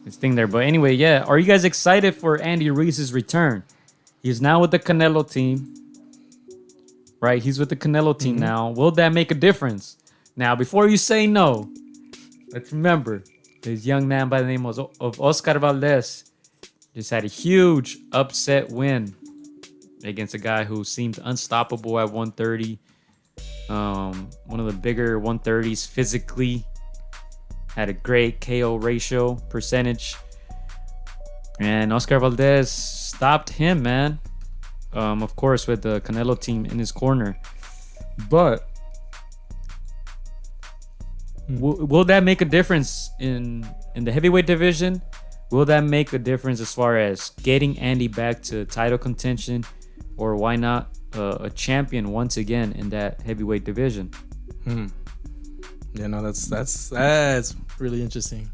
his thing there. But anyway, yeah. Are you guys excited for Andy Ruiz's return? He's now with the Canelo team. Right? He's with the Canelo team now. Will that make a difference? Now, before you say no, let's remember this young man by the name of Oscar Valdez just had a huge upset win against a guy who seemed unstoppable at 130. One of the bigger 130s physically. Had a great KO ratio percentage. And Oscar Valdez stopped him, man. Of course, with the Canelo team in his corner. But will that make a difference in the heavyweight division? Will that make a difference as far as getting Andy back to title contention? Or why not a champion once again in that heavyweight division? Yeah, no, that's really interesting.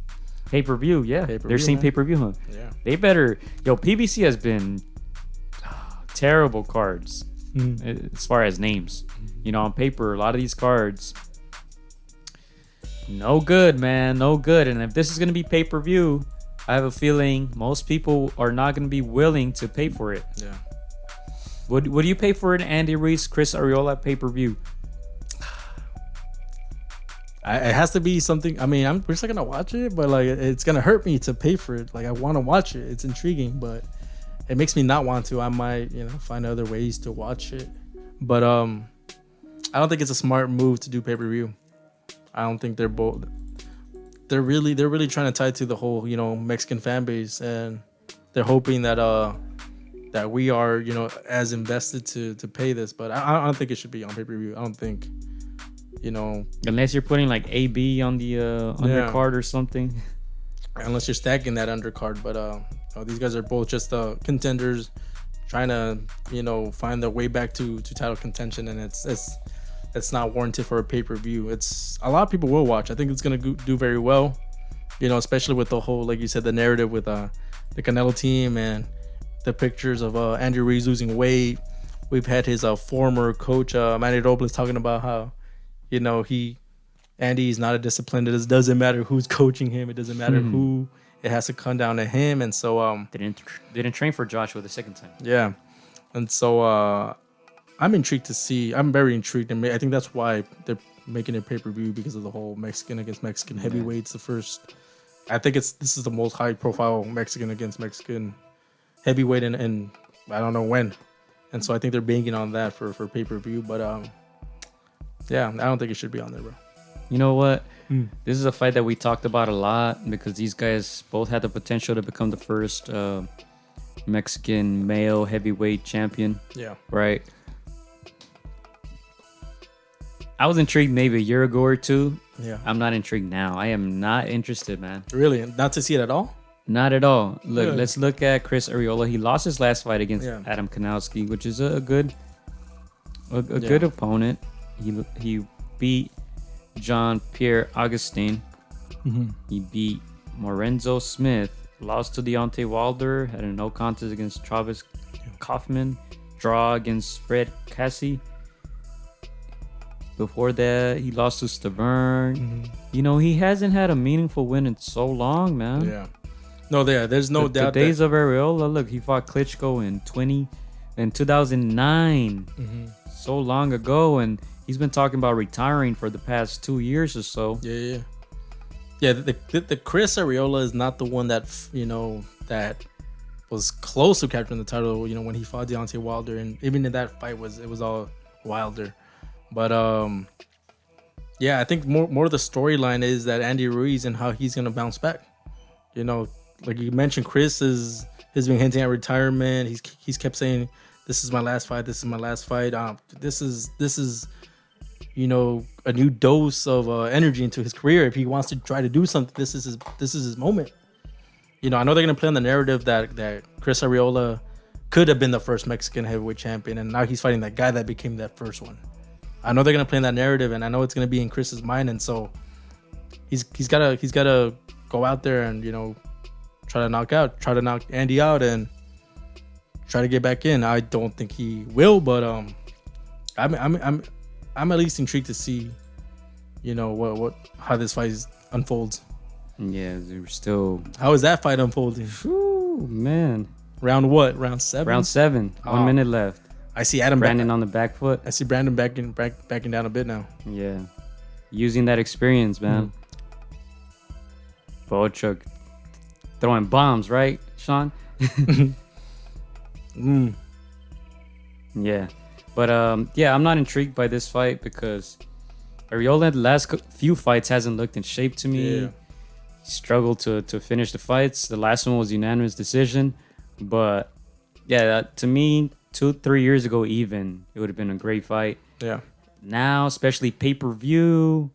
Pay-per-view, yeah. They're seeing pay-per-view, huh? Yeah. They better... Yo, PBC has been terrible cards as far as names. You know, on paper, a lot of these cards... No good, man. No good. And if this is going to be pay-per-view, I have a feeling most people are not going to be willing to pay for it. Yeah. Would you pay for an Andy Ruiz, Chris Arreola pay-per-view? It has to be something. I mean, we're still gonna watch it, but like it's gonna hurt me to pay for it. Like I want to watch it. It's intriguing, but it makes me not want to. I might, find other ways to watch it. But I don't think it's a smart move to do pay-per-view. I don't think they're both. They're really trying to tie to the whole Mexican fan base, and they're hoping that that we are as invested to pay this. But I don't think it should be on pay-per-view. I don't think. Unless you're putting like AB on the undercard or something. Unless you're stacking that undercard, but these guys are both just contenders trying to find their way back to title contention, and it's not warranted for a pay-per-view. It's a lot of people will watch. I think it's gonna do very well, especially with the whole, like you said, the narrative with the Canelo team and the pictures of Andy Ruiz losing weight. We've had his former coach Manny talking about how Andy is not a disciplined. It doesn't matter who's coaching him. It doesn't matter who. It has to come down to him. And so didn't train for Joshua the second time. Yeah, and so I'm intrigued to see. I'm very intrigued, and I think that's why they're making it pay-per-view, because of the whole Mexican against Mexican heavyweights. The first, I think this is the most high-profile Mexican against Mexican heavyweight, and I don't know when. And so I think they're banking on that for pay-per-view, but yeah, I don't think it should be on there, bro. You know what? This is a fight that we talked about a lot because these guys both had the potential to become the first Mexican male heavyweight champion. Yeah. Right? I was intrigued maybe a year ago or two. Yeah. I'm not intrigued now. I am not interested, man. Really? Not to see it at all? Not at all. Look, let's look at Chris Arreola. He lost his last fight against Adam Kanowski, which is a good opponent. He beat Jean-Pierre Augustin. He beat Lorenzo Smith. Lost to Deontay Wilder. Had a no contest against Travis Kaufman. Draw against Fred Cassie. Before that, he lost to Stavern. He hasn't had a meaningful win in so long, man. Yeah. No, there's no doubt. The days of Arreola, look, he fought Klitschko in 2009. So long ago, and he's been talking about retiring for the past 2 years or so. Yeah. The Chris Arreola is not the one that that was close to capturing the title. When he fought Deontay Wilder, and even in that fight it was all Wilder. But yeah, I think more the storyline is that Andy Ruiz and how he's gonna bounce back. Like you mentioned, Chris has been hinting at retirement. He's kept saying, "This is my last fight. This is my last fight." This is a new dose of energy into his career. If he wants to try to do something, this is his moment. I know they're gonna play on the narrative that Chris Arreola could have been the first Mexican heavyweight champion, and now he's fighting that guy that became that first one. I know they're gonna play in that narrative, and I know it's gonna be in Chris's mind, and so he's gotta go out there and try to knock Andy out, and try to get back in. I don't think he will, but I'm at least intrigued to see, how this fight unfolds. Yeah, they were still. How is that fight unfolding? Whew, man. Round what? Round 7? Round 7. 1 minute left. I see Adam Brandon on the back foot. I see Brandon backing down a bit now. Yeah. Using that experience, man. Bochuk throwing bombs, right, Sean? Yeah. But, yeah, I'm not intrigued by this fight because Arreola, the last few fights, hasn't looked in shape to me. Yeah. He struggled to finish the fights. The last one was unanimous decision. But, yeah, to me, 2-3 years ago even, it would have been a great fight. Yeah. Now, especially pay-per-view,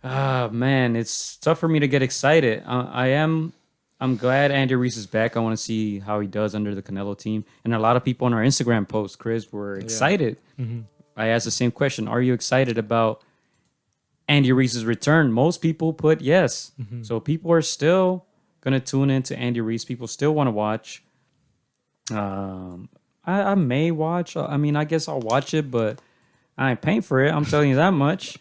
man, it's tough for me to get excited. I'm glad Andy Ruiz is back. I want to see how he does under the Canelo team. And a lot of people on our Instagram post, Chris, were excited. I asked the same question. Are you excited about Andy Ruiz's return? Most people put yes. So people are still going to tune into Andy Ruiz. People still want to watch. I may watch. I mean, I guess I'll watch it, but I ain't paying for it. I'm telling you that much.